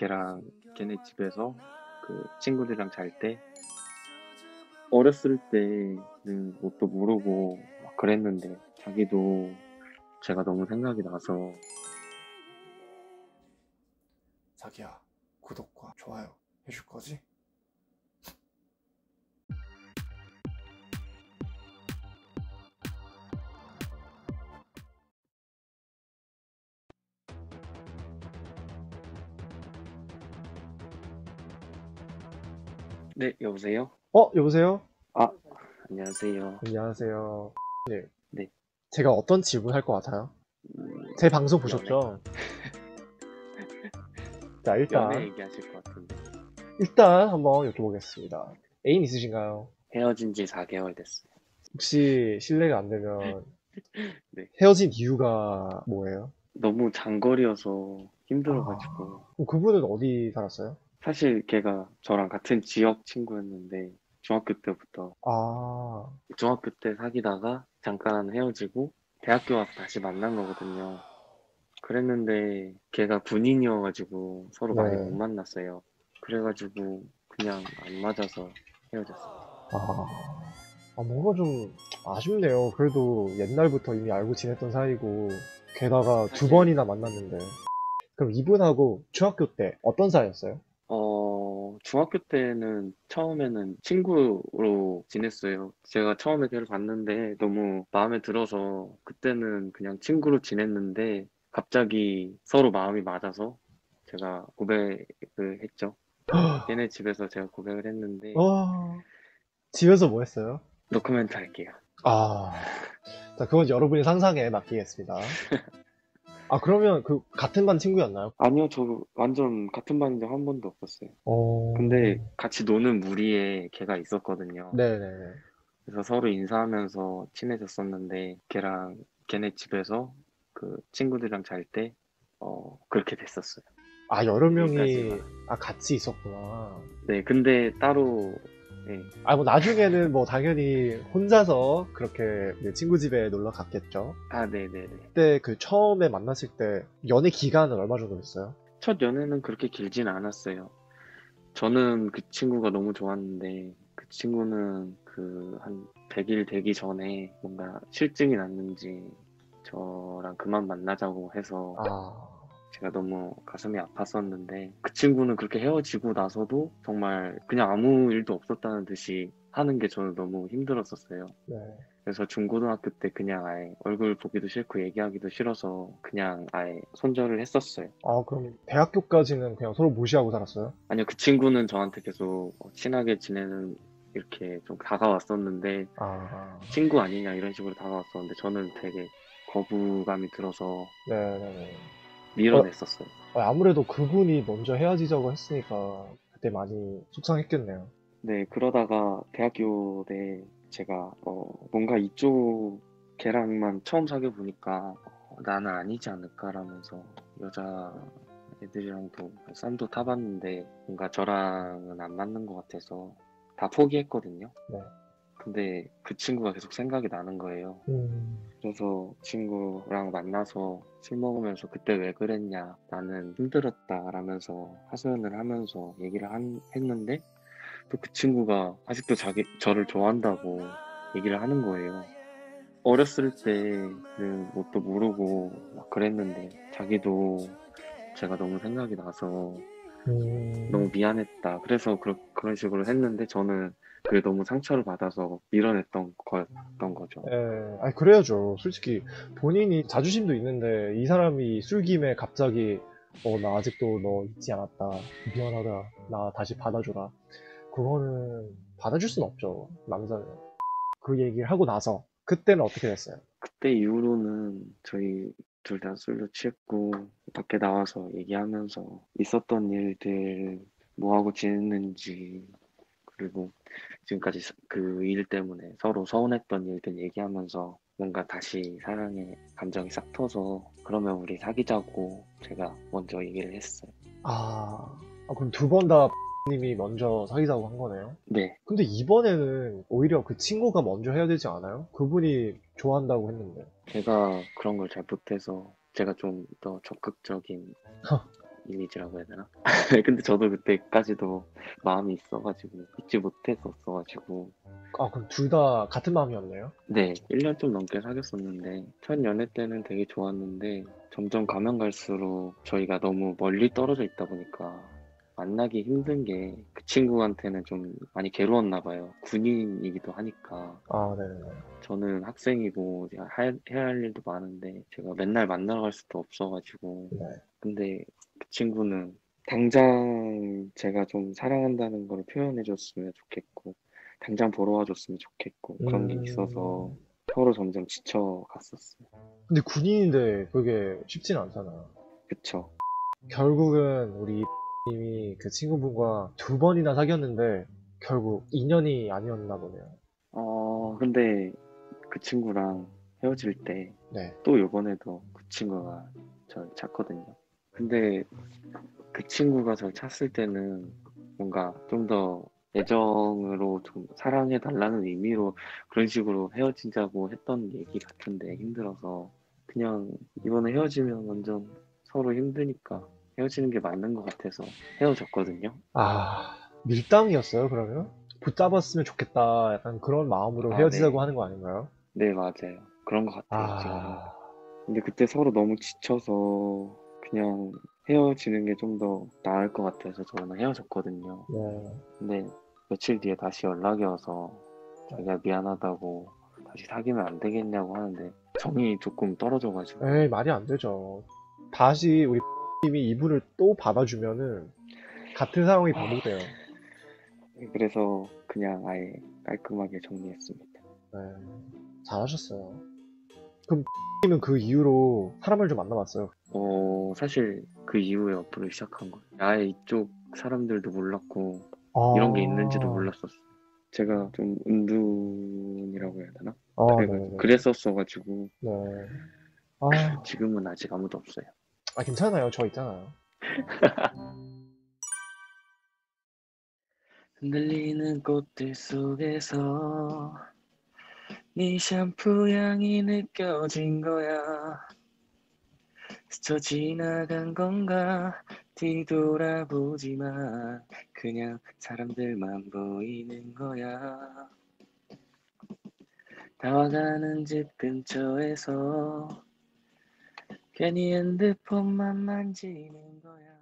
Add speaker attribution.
Speaker 1: 걔랑 걔네 집에서 그 친구들이랑 잘 때 어렸을 때는 뭣도 모르고 막 그랬는데 자기도 제가 너무 생각이 나서.
Speaker 2: 자기야, 구독과 좋아요 해줄 거지?
Speaker 1: 네, 여보세요?
Speaker 2: 여보세요?
Speaker 1: 아, 안녕하세요.
Speaker 2: 안녕하세요. 네,
Speaker 1: 네.
Speaker 2: 제가 어떤 질문 할 것 같아요? 제 방송
Speaker 1: 연애?
Speaker 2: 보셨죠? 자,
Speaker 1: 연애
Speaker 2: 일단,
Speaker 1: 얘기하실 것 같은데.
Speaker 2: 일단 한번 여쭤보겠습니다. 애인 있으신가요?
Speaker 1: 헤어진 지 4개월 됐어요.
Speaker 2: 혹시 실례가 안 되면
Speaker 1: 네.
Speaker 2: 헤어진 이유가 뭐예요?
Speaker 1: 너무 장거리여서
Speaker 2: 아,
Speaker 1: 힘들어가지고.
Speaker 2: 그럼 그분은 어디 살았어요?
Speaker 1: 사실 걔가 저랑 같은 지역 친구였는데 중학교 때부터
Speaker 2: 아,
Speaker 1: 중학교 때 사귀다가 잠깐 헤어지고 대학교 와서 다시 만난 거거든요. 그랬는데 걔가 군인이어가지고 서로 많이 못
Speaker 2: 네.
Speaker 1: 만났어요. 그래가지고 그냥 안 맞아서 헤어졌어요.
Speaker 2: 뭔가 좀 아쉽네요. 그래도 옛날부터 이미 알고 지냈던 사이고, 게다가 두
Speaker 1: 사실
Speaker 2: 번이나 만났는데. 그럼 이분하고 중학교 때 어떤 사이였어요?
Speaker 1: 중학교 때는 처음에는 친구로 지냈어요. 제가 처음에 걔를 봤는데 너무 마음에 들어서 그때는 그냥 친구로 지냈는데 갑자기 서로 마음이 맞아서 제가 고백을 했죠. 걔네 집에서 제가 고백을 했는데.
Speaker 2: 어, 집에서 뭐 했어요?
Speaker 1: 노코멘트 할게요.
Speaker 2: 아, 자, 그건 여러분의 상상에 맡기겠습니다. 그러면 그 같은 반 친구였나요?
Speaker 1: 아니요, 저 완전 같은 반인 적 한 번도 없었어요. 근데
Speaker 2: 어,
Speaker 1: 같이 노는 무리에 걔가 있었거든요.
Speaker 2: 네네.
Speaker 1: 그래서 서로 인사하면서 친해졌었는데 걔랑 걔네 집에서 그 친구들이랑 잘 때 그렇게 됐었어요.
Speaker 2: 여러 명이,
Speaker 1: 여기까지가.
Speaker 2: 같이 있었구나.
Speaker 1: 네, 근데 따로. 네.
Speaker 2: 뭐 나중에는 뭐 당연히 혼자서 그렇게 내 친구 집에 놀러 갔겠죠.
Speaker 1: 아, 네네네.
Speaker 2: 그때 그 처음에 만났을 때 연애 기간은 얼마 정도 됐어요?
Speaker 1: 첫 연애는 그렇게 길진 않았어요. 저는 그 친구가 너무 좋았는데 그 친구는 그 한 100일 되기 전에 뭔가 실증이 났는지 저랑 그만 만나자고 해서
Speaker 2: 아,
Speaker 1: 제가 너무 가슴이 아팠었는데 그 친구는 그렇게 헤어지고 나서도 정말 그냥 아무 일도 없었다는 듯이 하는 게 저는 너무 힘들었었어요.
Speaker 2: 네.
Speaker 1: 그래서 중고등학교 때 그냥 아예 얼굴 보기도 싫고 얘기하기도 싫어서 그냥 아예 손절을 했었어요.
Speaker 2: 그럼 대학교까지는 그냥 서로 무시하고 살았어요?
Speaker 1: 아니요, 그 친구는 저한테 계속 친하게 지내는 이렇게 좀 다가왔었는데
Speaker 2: 아,
Speaker 1: 친구 아니냐 이런 식으로 다가왔었는데 저는 되게 거부감이 들어서
Speaker 2: 네네네. 어,
Speaker 1: 밀어냈었어요.
Speaker 2: 아무래도 그분이 먼저 헤어지자고 했으니까 그때 많이 속상했겠네요.
Speaker 1: 네, 그러다가 대학교 때 제가 뭔가 이쪽 걔랑만 처음 사귀어 보니까 나는 아니지 않을까라면서 여자 애들이랑도 썸도 타봤는데 뭔가 저랑은 안 맞는 것 같아서 다 포기했거든요.
Speaker 2: 네.
Speaker 1: 근데 그 친구가 계속 생각이 나는 거예요.
Speaker 2: 음,
Speaker 1: 그래서 친구랑 만나서 술 먹으면서 그때 왜 그랬냐, 나는 힘들었다 라면서 하소연을 하면서 했는데 또 그 친구가 아직도 저를 좋아한다고 얘기를 하는 거예요. 어렸을 때는 뭣도 모르고 막 그랬는데 자기도 제가 너무 생각이 나서 너무
Speaker 2: 음,
Speaker 1: 미안했다. 그래서 그런 식으로 했는데 저는 그게 너무 상처를 받아서 밀어냈던 거였던 거죠.
Speaker 2: 그래야죠. 솔직히 본인이 자존심도 있는데 이 사람이 술김에 갑자기 나 아직도 너 잊지 않았다. 미안하다. 나 다시 받아줘라. 그거는 받아줄 순 없죠. 남자는. 그 얘기를 하고 나서 그때는 어떻게 됐어요?
Speaker 1: 그때 이후로는 저희 둘 다 술도 취했고 밖에 나와서 얘기하면서 있었던 일들, 뭐 하고 지냈는지, 그리고 지금까지 그 일 때문에 서로 서운했던 일들 얘기하면서 뭔가 다시 사랑의 감정이 싹 터서 그러면 우리 사귀자고 제가 먼저 얘기를 했어요.
Speaker 2: 그럼 두 번 다 님이 먼저 사귀자고 한 거네요?
Speaker 1: 네,
Speaker 2: 근데 이번에는 오히려 그 친구가 먼저 해야 되지 않아요? 그분이 좋아한다고 했는데.
Speaker 1: 제가 그런 걸 잘 못해서 제가 좀 더 적극적인 이미지라고 해야 되나? 근데 저도 그때까지도 마음이 있어가지고 잊지 못했었어가지고
Speaker 2: 아, 그럼 둘 다 같은 마음이었네요?
Speaker 1: 네, 1년 좀 넘게 사귀었었는데 첫 연애 때는 되게 좋았는데 점점 가면 갈수록 저희가 너무 멀리 떨어져 있다 보니까 만나기 힘든 게 그 친구한테는 좀 많이 괴로웠나 봐요. 군인이기도 하니까.
Speaker 2: 아, 네네네.
Speaker 1: 저는 학생이고 이제 해야 할 일도 많은데 제가 맨날 만나러 갈 수도 없어가지고
Speaker 2: 네.
Speaker 1: 근데 그 친구는 당장 제가 좀 사랑한다는 걸 표현해줬으면 좋겠고 당장 보러 와줬으면 좋겠고 그런 게 있어서
Speaker 2: 음,
Speaker 1: 서로 점점 지쳐갔었어요.
Speaker 2: 근데 군인인데 그게 쉽진 않잖아요.
Speaker 1: 그쵸?
Speaker 2: 결국은 우리 님이 그 친구분과 두 번이나 사귀었는데 결국 인연이 아니었나 보네요.
Speaker 1: 근데 그 친구랑 헤어질 때
Speaker 2: 네.
Speaker 1: 또 요번에도 그 친구가 절 찾거든요. 근데 그 친구가 절 찾을 때는 뭔가 좀 더 애정으로 좀 사랑해 달라는 의미로 그런 식으로 헤어지자고 했던 얘기 같은데 힘들어서 그냥 이번에 헤어지면 완전 서로 힘드니까 헤어지는 게 맞는 것 같아서 헤어졌거든요.
Speaker 2: 아, 밀당이었어요, 그러면? 붙잡았으면 좋겠다. 약간 그런 마음으로
Speaker 1: 아,
Speaker 2: 헤어지자고
Speaker 1: 네.
Speaker 2: 하는 거 아닌가요?
Speaker 1: 네, 맞아요. 그런 것 같아요. 제가 보니까.
Speaker 2: 아,
Speaker 1: 근데 그때 서로 너무 지쳐서 그냥 헤어지는 게 좀 더 나을 것 같아서 저는 헤어졌거든요.
Speaker 2: 네.
Speaker 1: 근데 며칠 뒤에 다시 연락이 와서 자기가 미안하다고 다시 사귀면 안 되겠냐고 하는데 정이 조금 떨어져가지고
Speaker 2: 에이, 말이 안 되죠. 다시 우리 님이 이분을 또 받아주면은 같은 상황이 반복돼요.
Speaker 1: 그래서 그냥 아예 깔끔하게 정리했습니다.
Speaker 2: 네, 잘하셨어요. 그럼 님은 그 이후로 사람을 좀 만나봤어요?
Speaker 1: 사실 그 이후에 어플을 시작한 거예요. 아예 이쪽 사람들도 몰랐고 이런 게 있는지도
Speaker 2: 아,
Speaker 1: 몰랐었어요. 제가 좀 은둔이라고 해야 되나?
Speaker 2: 네네네.
Speaker 1: 그랬었어가지고
Speaker 2: 네. 아,
Speaker 1: 지금은 아직 아무도 없어요.
Speaker 2: 괜찮아요. 저 있잖아요.
Speaker 1: 흔들리는 꽃들 속에서 네 샴푸 향이 느껴진 거야. 스쳐 지나간 건가 뒤돌아보지만 그냥 사람들만 보이는 거야. 다와가는 집 근처에서 괜히 핸드폰만 만지는 거야.